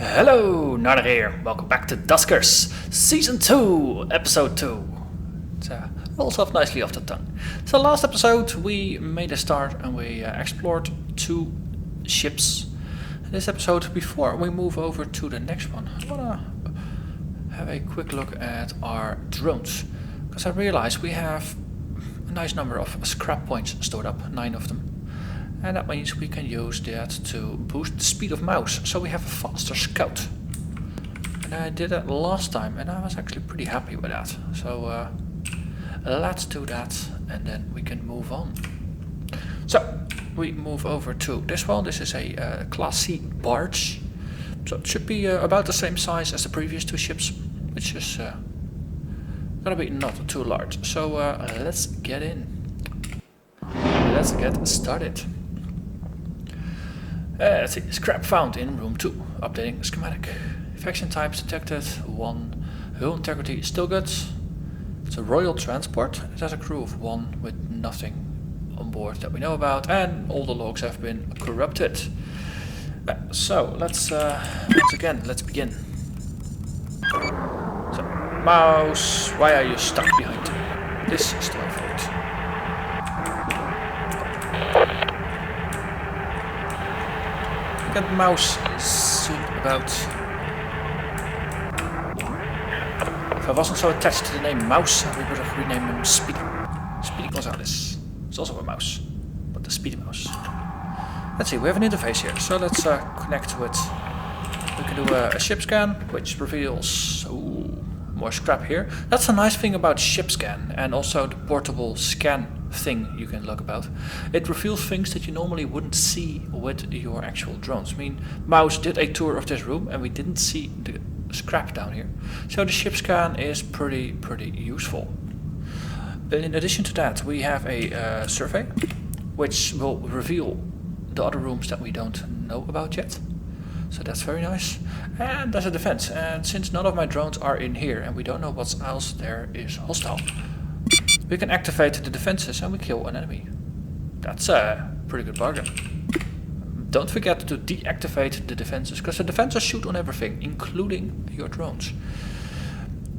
Hello, Narnach here. Welcome back to Duskers, Season 2, Episode 2. It rolls off nicely off the tongue. So last episode we made a start and we explored 2 ships. In this episode, before we move over to the next one, I want to have a quick look at our drones. Because I realize we have a nice number of scrap points stored up, 9 of them. And that means we can use that to boost the speed of mouse, so we have a faster scout. And I did that last time and I was actually pretty happy with that. So let's do that and then we can move on. So we move over to this one. This is a Class C barge. So it should be about the same size as the previous 2 ships, which is gonna be not too large. So let's get in. Let's get started. Let's see, scrap found in room 2. Updating schematic. Faction types detected. 1. Hull integrity still good. It's a royal transport. It has a crew of 1 with nothing on board that we know about, and all the logs have been corrupted. So let's once again let's begin. So mouse, why are you stuck behind this story fort? Get mouse soon about. If I wasn't so attached to the name Mouse, we would have renamed him Speedy. Speedy Gonzales. It's also a mouse, but the Speedy Mouse. Let's see, we have an interface here, so let's connect to it. We can do a ship scan, which reveals more scrap here. That's a nice thing about ship scan, and also the portable scan thing you can look about. It reveals things that you normally wouldn't see with your actual drones. I mean, Mouse did a tour of this room and we didn't see the scrap down here. So the ship scan is pretty useful. In addition to that, we have a survey, which will reveal the other rooms that we don't know about yet. So that's very nice. And there's a defense. And since none of my drones are in here and we don't know what else there is hostile, we can activate the defenses and we kill an enemy. That's a pretty good bargain. Don't forget to deactivate the defenses, because the defenses shoot on everything, including your drones.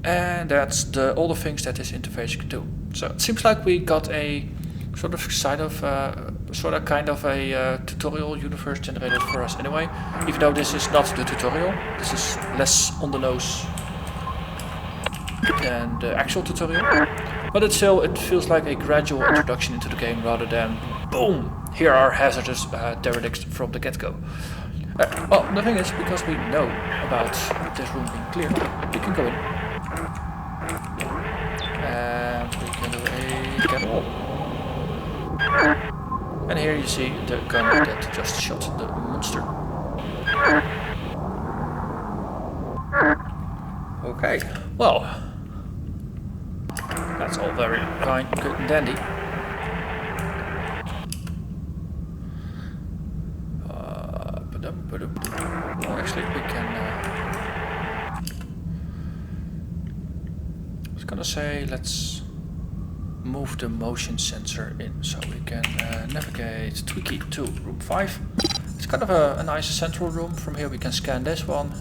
And that's all the things that this interface can do. So it seems like we got a sort of kind of a tutorial universe generated for us anyway. Even though this is not the tutorial, this is less on the nose than the actual tutorial. But it feels like a gradual introduction into the game rather than boom, here are hazardous derelicts from the get-go. Well, the thing is, because we know about this room being cleared, we can go in. And we can do a get all. And here you see the gun that just shot the monster. Okay, well, that's all very fine, good and dandy. Actually, we can. I was gonna say, let's move the motion sensor in so we can navigate Tweaky to room 5. It's kind of a nice central room. From here we can scan this one,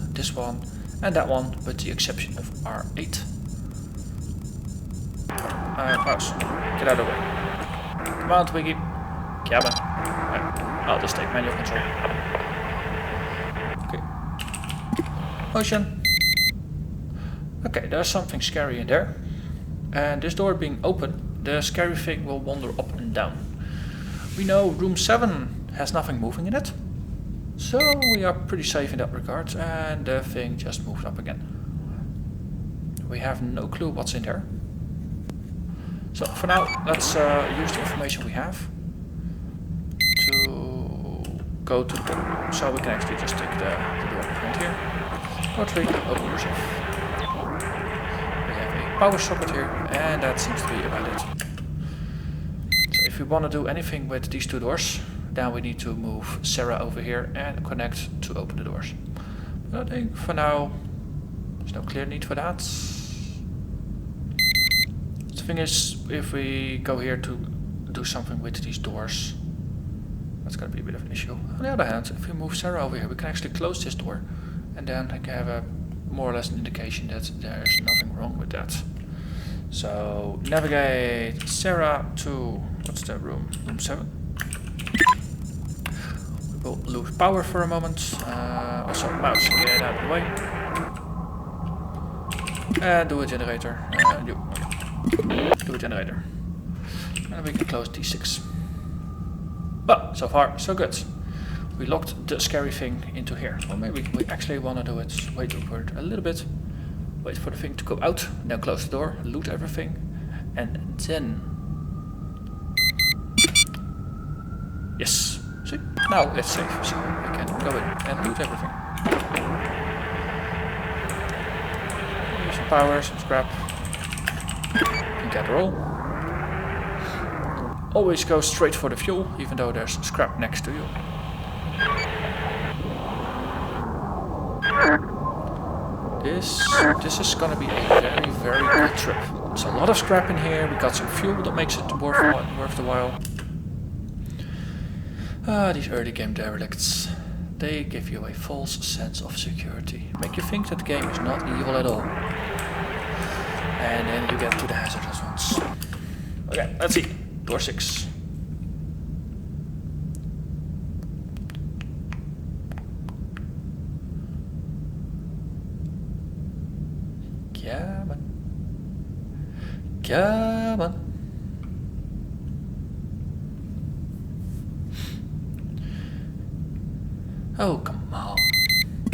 and that one, with the exception of R8. Mouse, get out of the way. Come on, Twiggy. Cabin. Right. I'll just take manual control. Okay. Motion. Okay, there's something scary in there. And this door being open, the scary thing will wander up and down. We know room 7 has nothing moving in it. So we are pretty safe in that regard. And the thing just moved up again. We have no clue what's in there. So for now, let's use the information we have to go to the bottom room. So we can actually just take the door behind here. Or 3, open yourself. We have a power socket here, and that seems to be about it. So if we want to do anything with these 2 doors, then we need to move Sarah over here and connect to open the doors. But I think for now, there's no clear need for that. The thing is, if we go here to do something with these doors, that's going to be a bit of an issue. On the other hand, if we move Sarah over here, we can actually close this door and then I can have a more or less an indication that there's nothing wrong with that. So navigate Sarah to, what's that room? Room 7. We will lose power for a moment. Also mouse, get out of the way. And do a generator. Do a generator. And we can close D6. But so far so good. We locked the scary thing into here. Or maybe we actually want to do it, wait for it a little bit. Wait for the thing to go out, then close the door, loot everything, and then... Yes, see? Now it's safe, so we can go in and loot everything. Use some power, some scrap. And gather all. Always go straight for the fuel, even though there's scrap next to you. This is gonna be a very, very good trip. There's a lot of scrap in here, we got some fuel that makes it worth the while. These early game derelicts. They give you a false sense of security. Make you think that the game is not evil at all. And then you get to the hazardous ones. Okay, let's see. Door 6. Come on. Oh, come on.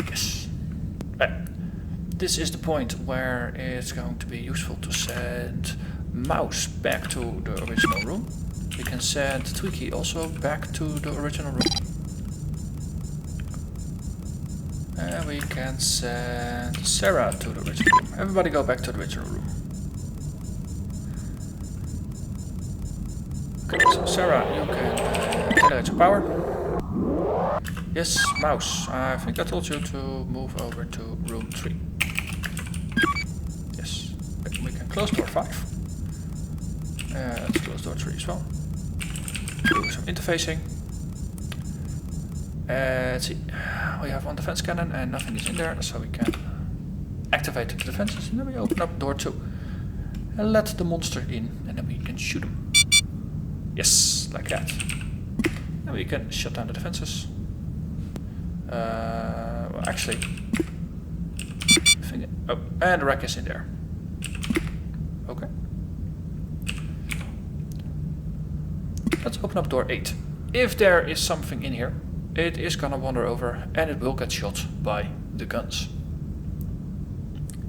Yes. Right. This is the point where it's going to be useful to send mouse back to the original room. We can send Tweaky also back to the original room. And we can send Sarah to the original room. Everybody go back to the original room. Okay, so Sarah, you can generate your power. Yes, mouse. I think I told you to move over to room 3. Yes. We can close door 5. Let's close door 3 as well. Do some interfacing. Let's see. We have one defense cannon and nothing is in there, so we can activate the defenses. And then we open up door 2. And let the monster in, and then we can shoot him. Yes, like that. Then we can shut down the defenses. Well, actually, oh, and the rack is in there. Okay. Let's open up door 8. If there is something in here, it is gonna wander over and it will get shot by the guns.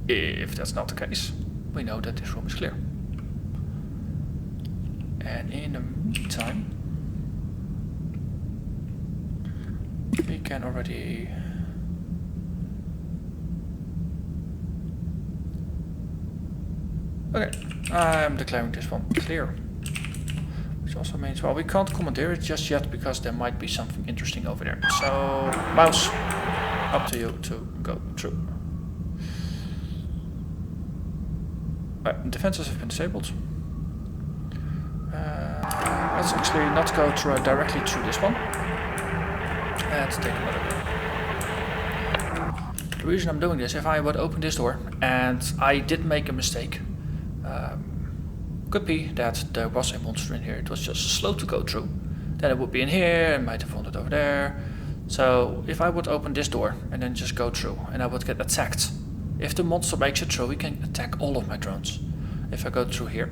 If that's not the case, we know that this room is clear. And in the meantime, we can already... Okay, I'm declaring this one clear. Which also means, well, we can't commandeer it just yet because there might be something interesting over there. So, mouse, up to you to go through. Defenses have been disabled. Let's actually not go directly through this one. Let's take another door. The reason I'm doing this, if I would open this door and I did make a mistake, could be that there was a monster in here, it was just slow to go through. Then it would be in here and might have wandered over there. So if I would open this door and then just go through and I would get attacked, if the monster makes it through, he can attack all of my drones. If I go through here,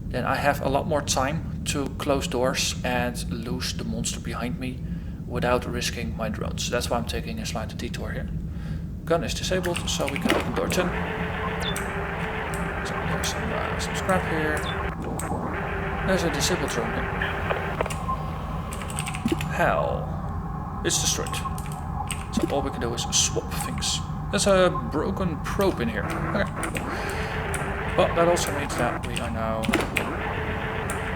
then I have a lot more time to close doors and lose the monster behind me without risking my drones. That's why I'm taking a slight detour here. Gun is disabled, so we can open door 10. So there's some scrap here. There's a disabled drone here. Hell. It's destroyed. So all we can do is swap things. There's a broken probe in here. Okay. But that also means that we are now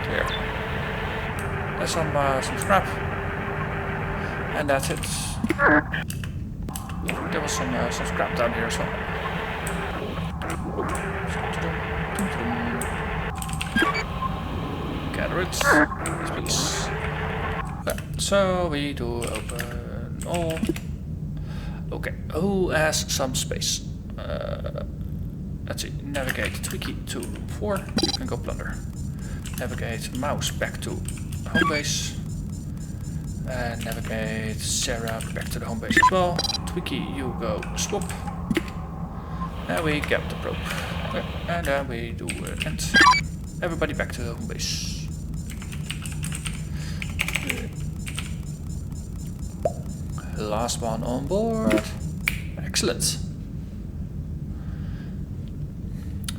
clear. There's some scrap. And that's it. There was some scrap down here as well. Gather it. Yes, please. Okay. So we do open all. Okay, who has some space? Let's see, navigate Twiki to room 4, you can go plunder. Navigate mouse back to home base. And navigate Sarah back to the home base as well. Twiki, you go swap. And we get the probe. Okay. And then we do end. Everybody back to the home base. Last one on board. Excellent.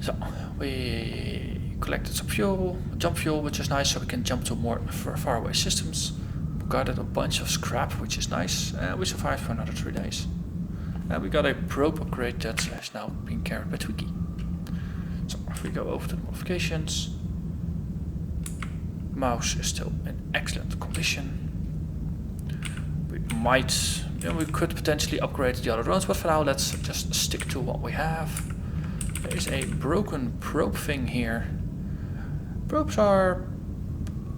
So we collected some fuel, jump fuel, which is nice, so we can jump to more far away systems. We got a bunch of scrap, which is nice, and we survived for another 3 days. And we got a probe upgrade that is now being carried by Twiki. So if we go over to the modifications, mouse is still in excellent condition. We could potentially upgrade the other drones, but for now let's just stick to what we have. There is a broken probe thing here. Probes are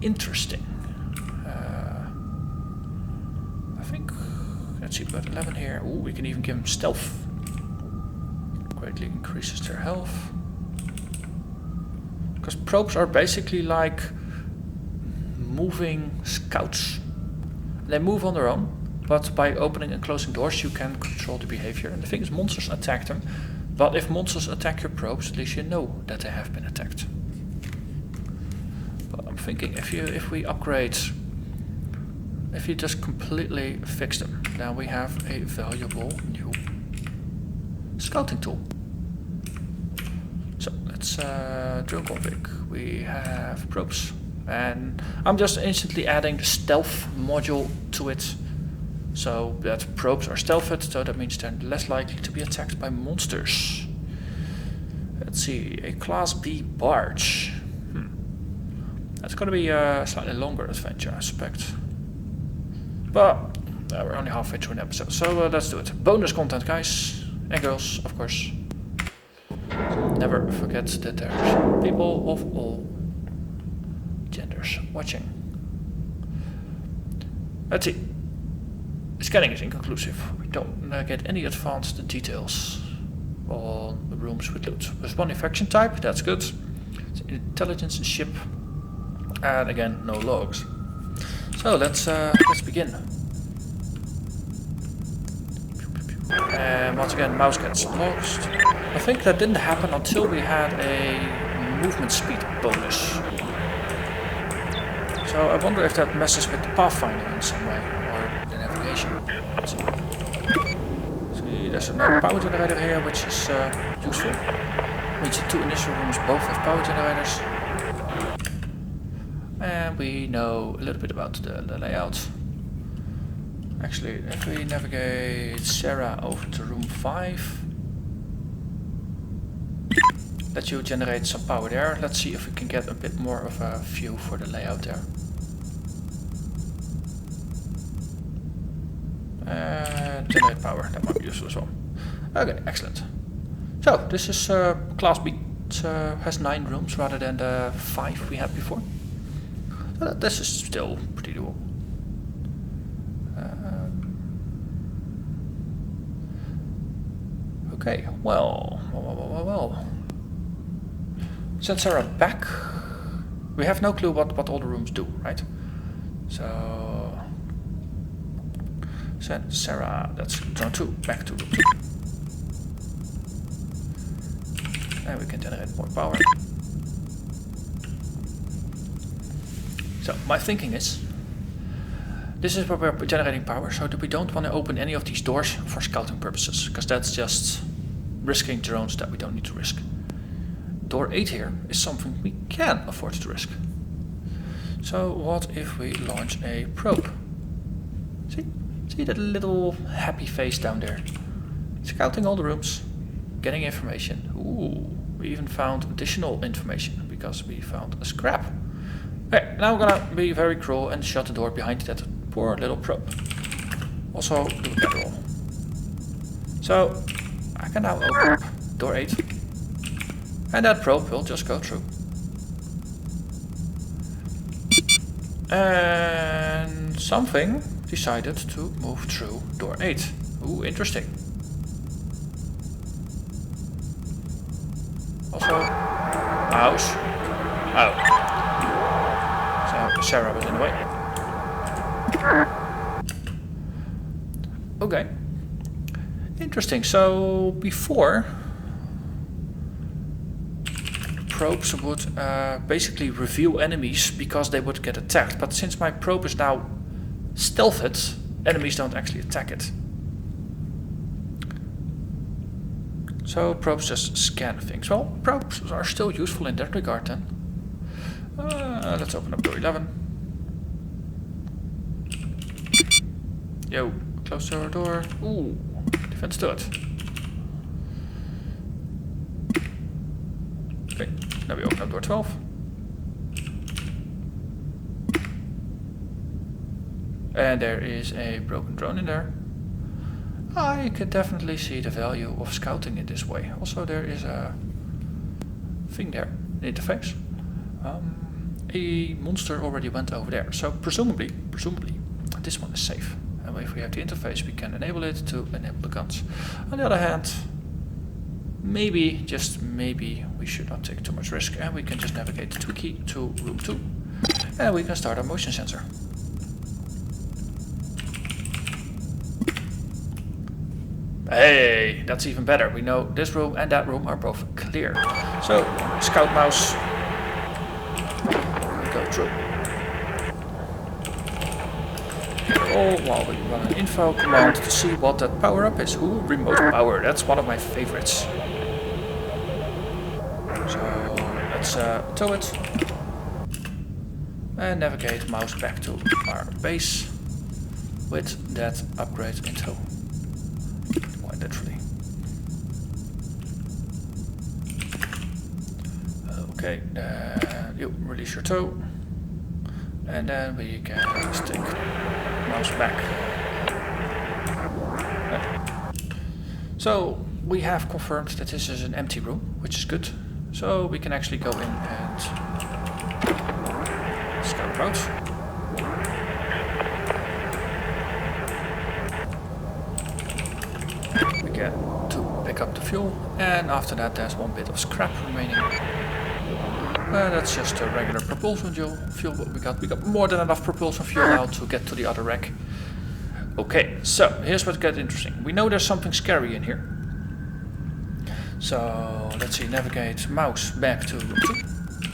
interesting. I think, let's see, we've got 11 here. Ooh, we can even give them stealth. Greatly increases their health. Because probes are basically like moving scouts. They move on their own, but by opening and closing doors you can control the behavior. And the thing is, monsters attack them. But if monsters attack your probes, at least you know that they have been attacked. But I'm thinking if we upgrade, if you just completely fix them, then we have a valuable new scouting tool. So let's drone config. We have probes. And I'm just instantly adding the stealth module to it, so that probes are stealthed, so that means they're less likely to be attacked by monsters. Let's see, a Class B barge. That's going to be a slightly longer adventure, I suspect. But we're only halfway through an episode, so let's do it. Bonus content, guys and girls, of course. Never forget that there's people of all genders watching. Let's see. Scanning is inconclusive. We don't get any advanced details on the rooms with loot. There's one infection type, that's good. It's intelligence ship, and again, no logs. So let's begin. And once again, mouse gets lost. I think that didn't happen until we had a movement speed bonus. So I wonder if that messes with the pathfinding in some way, or the navigation. Let's see, there's another power generator here, which is useful. Means the 2 initial rooms both have power generators. And we know a little bit about the layout. Actually, if we navigate Sarah over to room 5, let you generate some power there. Let's see if we can get a bit more of a view for the layout there. Generate power, that might be useful as well. Okay, excellent. So, this is Class B. It has 9 rooms rather than the 5 we had before. So this is still pretty doable. Okay, well. Send Sarah back. We have no clue what all the rooms do, right? So send Sarah, that's drone 2, back to room 2. And we can generate more power. So my thinking is, this is where we're generating power, so that we don't want to open any of these doors for scouting purposes, because that's just risking drones that we don't need to risk. Door 8 here is something we can afford to risk. So what if we launch a probe? See that little happy face down there? Scouting all the rooms, getting information. Ooh, we even found additional information because we found a scrap. Okay, now I'm gonna be very cruel and shut the door behind that poor little probe. Also do a cat roll. So I can now open up door 8. And that probe will just go through. And something decided to move through door 8. Ooh, interesting. Also, mouse. Oh. So Sarah was in the way. Okay. Interesting. So before, probes would basically reveal enemies because they would get attacked. But since my probe is now stealthed, enemies don't actually attack it. So probes just scan things. Well, probes are still useful in that regard then. Let's open up door 11. Yo, close our door. Ooh, defense to it. Okay, now we open up door 12. And there is a broken drone in there. I can definitely see the value of scouting in this way. Also, there is a thing there, an interface. A monster already went over there, so presumably, this one is safe. And if we have the interface, we can enable it to enable the guns. On the other hand, maybe, just maybe, we should not take too much risk, and we can just navigate the 2 key to room 2, and we can start our motion sensor. Hey, that's even better. We know this room and that room are both clear. So, scout mouse, go through. All while we run an info command to see what that power up is. Ooh, remote power, that's one of my favorites. So, let's tow it. And navigate mouse back to our base with that upgrade in tow. Literally. Okay, you release your toe, and then we can just take mouse back. So we have confirmed that this is an empty room, which is good. So we can actually go in and scout out. To pick up the fuel, and after that there's one bit of scrap remaining. That's just a regular propulsion fuel. We got more than enough propulsion fuel now to get to the other wreck. Okay, so here's what gets interesting. We know there's something scary in here. So let's see, navigate mouse back to room 2.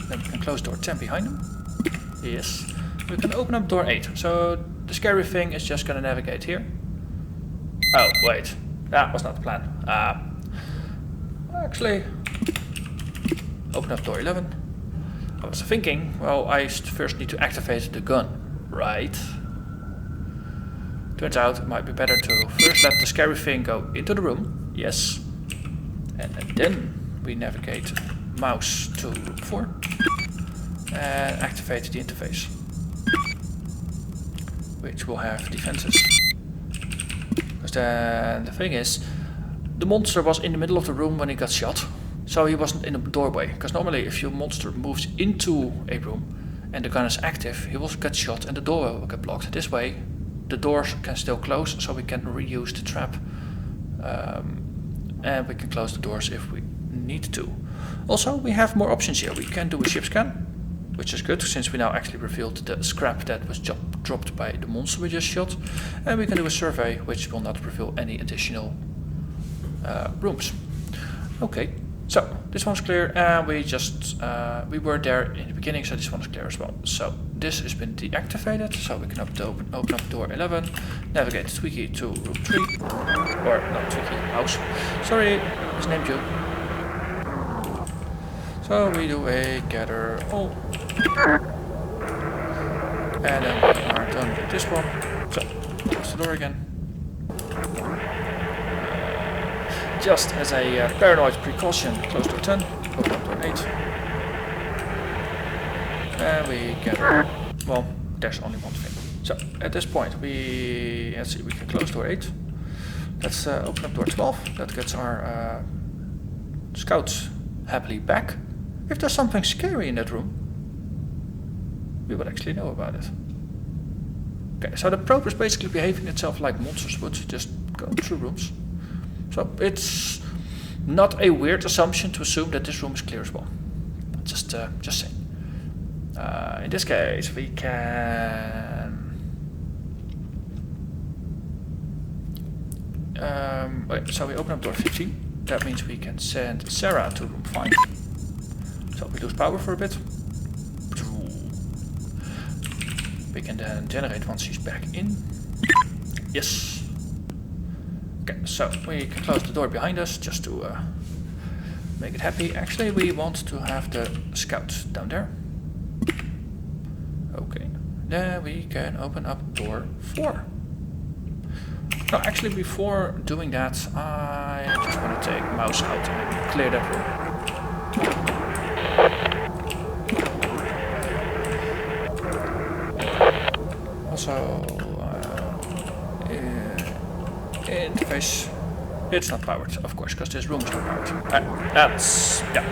Then we can close door 10 behind him. Yes. We can open up door 8. So the scary thing is just gonna navigate here. Oh, wait. That was not the plan. Actually, open up door 11. I was thinking, well, I first need to activate the gun, right? Turns out it might be better to first let the scary thing go into the room, yes. And then we navigate mouse to room 4 and activate the interface, which will have defenses. Because the thing is, the monster was in the middle of the room when he got shot, so he wasn't in a doorway. Because normally if your monster moves into a room and the gun is active, he will get shot and the door will get blocked. This way the doors can still close, so we can reuse the trap, and we can close the doors if we need to. Also, we have more options here. We can do a ship scan, which is good, since we now actually revealed the scrap that was dropped by the monster we just shot. And we can do a survey, which will not reveal any additional rooms. Okay, so this one's clear, and we were there in the beginning, so this one's clear as well. So this has been deactivated, so we can open up door 11, navigate Tweaky to room 3, or not Tweaky, house. Sorry, misnamed you. So we do a gather all. And then we are done with this one. So, close the door again. Just as a paranoid precaution, close door 10, open up door 8. And we gather. Well, there's only one thing. So, at this point, let's see, we can close door 8. Let's open up door 12. That gets our scouts happily back. If there's something scary in that room, we would actually know about it. Okay, so the probe is basically behaving itself like monsters would, just Go through rooms. So it's not a weird assumption to assume that this room is clear as well. Just saying. In this case, we can. So we open up door 15. That means we can send Sarah to room 5. So we lose power for a bit. We can then generate once she's back in. Yes. Okay, so we can close the door behind us just to make it happy. Actually, we want to have the scout down there. Okay, then we can open up door 4. No, actually, before doing that, I just want to take mouse out and clear that room. Also, interface, it's not powered, of course, because this room is not powered. That's, yeah.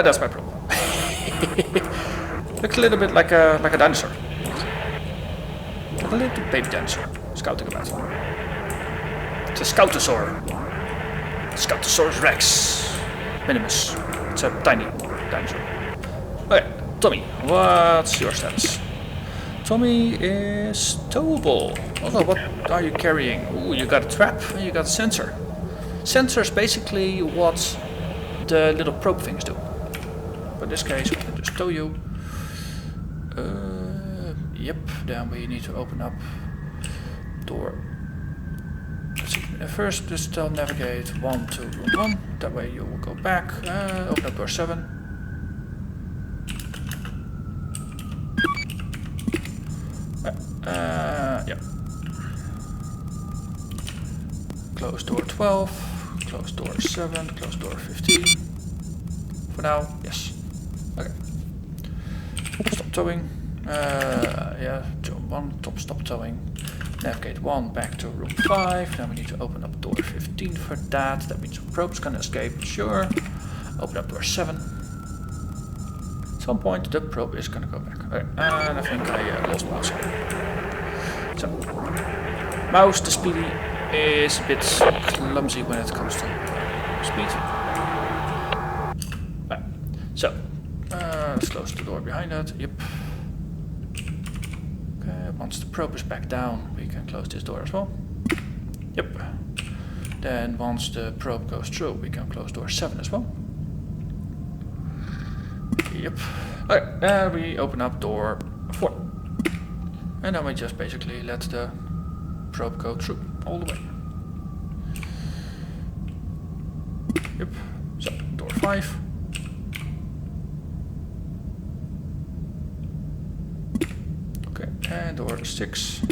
That's my problem. Looks a little bit like a dinosaur. A little baby dinosaur, scouting about. It's a Scoutosaur. Scoutosaurus Rex. Minimus. It's a tiny dinosaur. Okay, Tommy, what's your status? Tommy is towable. Also, what are you carrying? Ooh, you got a trap and you got a sensor. Sensor is basically what the little probe things do. But in this case, we can just tow you. Yep, then we need to open up door. Let's see. First, just tell navigate 1 to room 1. That way you will go back. Open up door 7. Yeah. Close door 12. Close door 7. Close door 15. For now, yes. Okay. Stop towing. Yeah, jump 1, stop towing. Navigate 1 back to room 5. Then we need to open up door 15 for that. That means the probe's gonna escape, sure. Open up door 7. At some point the probe is gonna go back. Okay, and I think I lost mouse here. So, mouse, the speedy, is a bit clumsy when it comes to speed. Right. So, let's close the door behind that. Yep. Once the probe is back down, we can close this door as well. Yep. Then once the probe goes through, we can close door 7 as well. Yep. Okay, then we open up door 4. And then we just basically let the probe go through all the way. Yep. So, door 5. And door 6.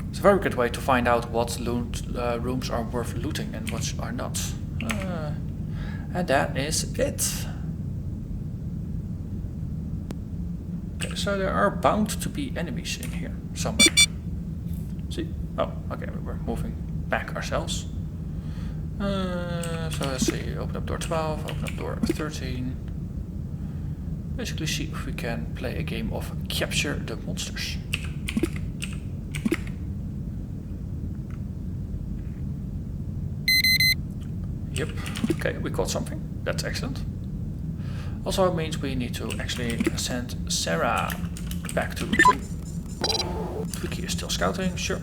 It's a very good way to find out what rooms are worth looting and what are not. And that is it. Okay, so there are bound to be enemies in here somewhere. See? Oh, okay, we were moving back ourselves. So let's see, open up door 12, open up door 13. Basically see if we can play a game of capture the monsters. Yep, okay, we caught something. That's excellent. Also it means we need to actually send Sarah back to room 2. Twiki is still scouting, sure.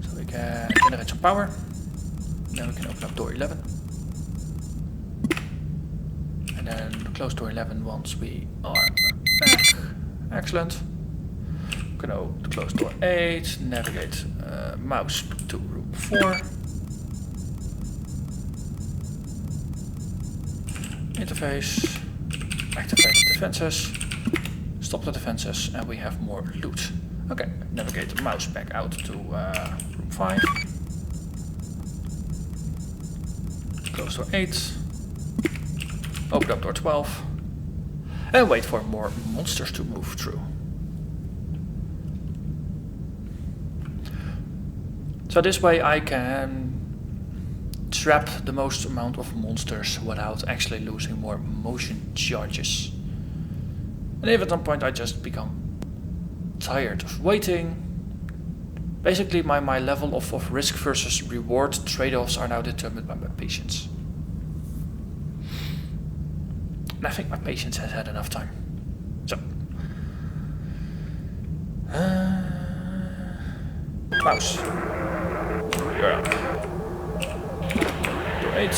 So we can generate some power. Then we can open up door 11. And then close door 11 once we are back. Excellent. We can close door 8, navigate mouse to room 4. Interface, activate defenses, stop the defenses, and we have more loot. Okay, navigate the mouse back out to room 5. Close door 8. Open up door 12. And wait for more monsters to move through. So this way I can trap the most amount of monsters without actually losing more motion charges. And if at some point I just become tired of waiting. Basically, my level of risk versus reward trade-offs are now determined by my patience. And I think my patience has had enough time. So. Mouse. You're up. Door 8.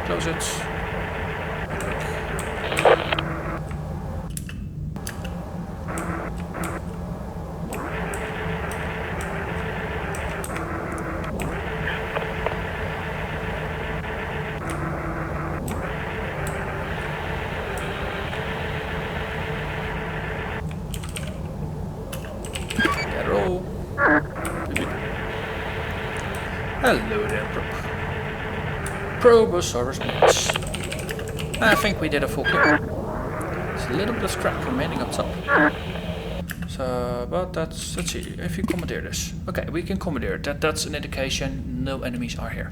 Close it. Hello there, Probosaurus Max. I think we did a full clear. There's a little bit of scrap remaining up top. So, but let's see, if you commandeer this. Okay, we can commandeer it. That's an indication no enemies are here.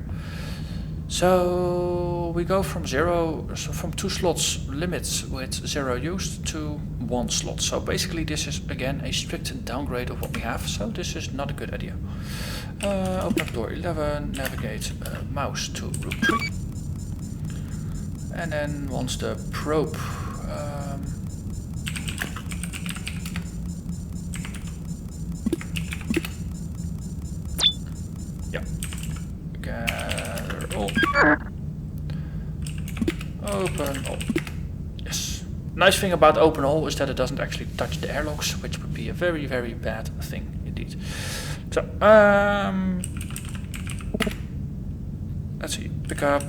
So, we go from 2 slots limits with 0 used to 1 slot. So basically this is again a strict downgrade of what we have. So this is not a good idea. Open up door 11, navigate mouse to room 3. And then once the probe yeah. Gather all. Open all. Yes. Nice thing about open all is that it doesn't actually touch the airlocks, which would be a very, very bad thing indeed. So, let's see, pick up.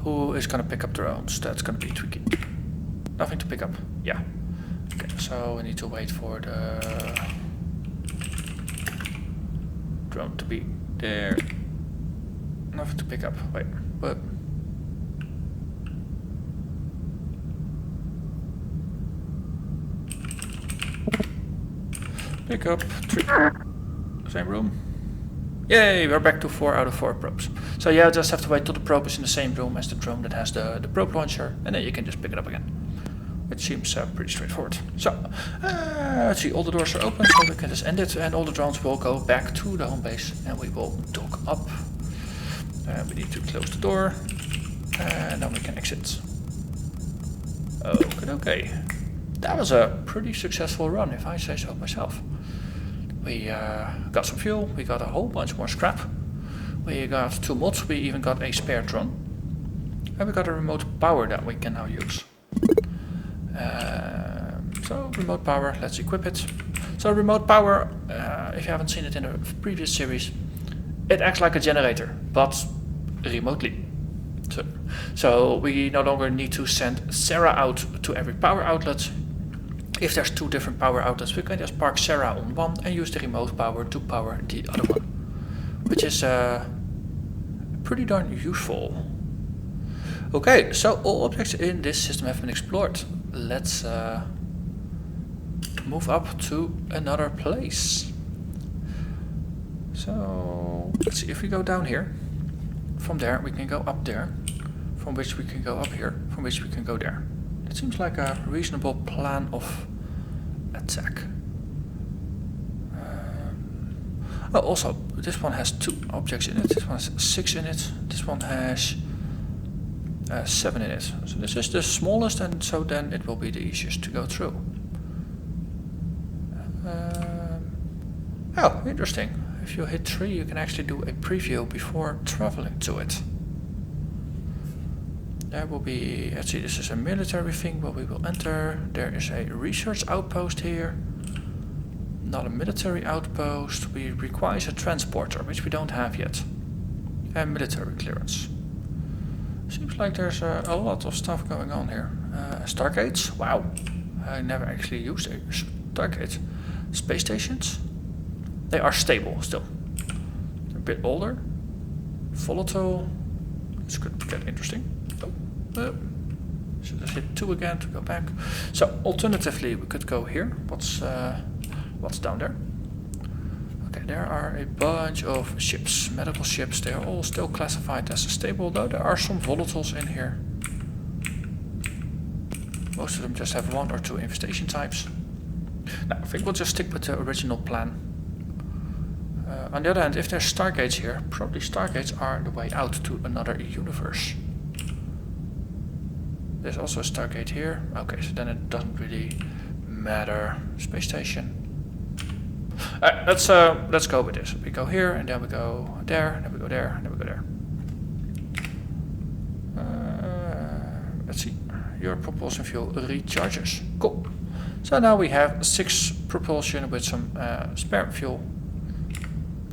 Who is gonna pick up drones? That's gonna be tricky. Nothing to pick up. Yeah. Okay, so we need to wait for the drone to be there. Nothing to pick up. Wait, but pick up 3. Same room. Yay, we're back to 4 out of 4 probes. So yeah, just have to wait till the probe is in the same room as the drone that has the probe launcher, and then you can just pick it up again. Which seems pretty straightforward. So, let's see, all the doors are open, so we can just end it, and all the drones will go back to the home base, and we will dock up. We need to close the door, and then we can exit. Okay. That was a pretty successful run, if I say so myself. We got some fuel, we got a whole bunch more scrap, we got 2 mods, we even got a spare drone, and we got a remote power that we can now use. So remote power, let's equip it. So remote power, if you haven't seen it in a previous series, it acts like a generator, but remotely. So we no longer need to send Sarah out to every power outlet. If there's 2 different power outlets, we can just park Sarah on one and use the remote power to power the other one, which is pretty darn useful. Okay, so all objects in this system have been explored. Let's move up to another place. So let's see, if we go down here, from there we can go up there, from which we can go up here, from which we can go there. It seems like a reasonable plan of attack. Oh, also, this one has 2 objects in it. This one has 6 in it. This one has 7 in it. So this is the smallest, and so then it will be the easiest to go through. Oh, interesting. If you hit 3, you can actually do a preview before traveling to it. There will be, let's see, this is a military thing, but we will enter. There is a research outpost here. Not a military outpost. We require a transporter, which we don't have yet. And military clearance. Seems like there's a lot of stuff going on here. Stargates? Wow. I never actually used a Stargate. Space stations? They are stable still. They're a bit older. Volatile. This could get interesting. Should just hit 2 again to go back. So alternatively we could go here. What's down there? Okay, there are a bunch of ships, medical ships. They are all still classified as stable, though there are some volatiles in here. Most of them just have 1 or 2 infestation types. Now, I think we'll just stick with the original plan. On the other hand, if there's stargates here, probably stargates are the way out to another universe. There's also a stargate here. Okay, so then it doesn't really matter. Space station. Let's go with this. We go here, and then we go there, and then we go there, and then we go there. Let's see. Your propulsion fuel recharges. Cool. So now we have 6 propulsion with some spare fuel.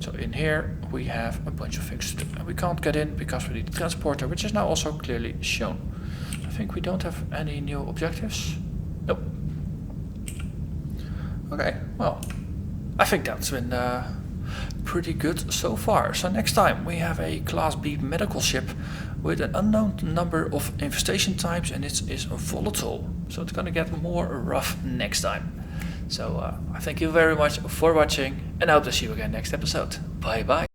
So in here we have a bunch of things to do. And we can't get in because we need the transporter, which is now also clearly shown. I think we don't have any new objectives. Nope. Okay, well, I think that's been pretty good so far. So next time we have a Class B medical ship with an unknown number of infestation types, and it is volatile. So it's gonna get more rough next time. So I thank you very much for watching, and I hope to see you again next episode. Bye bye.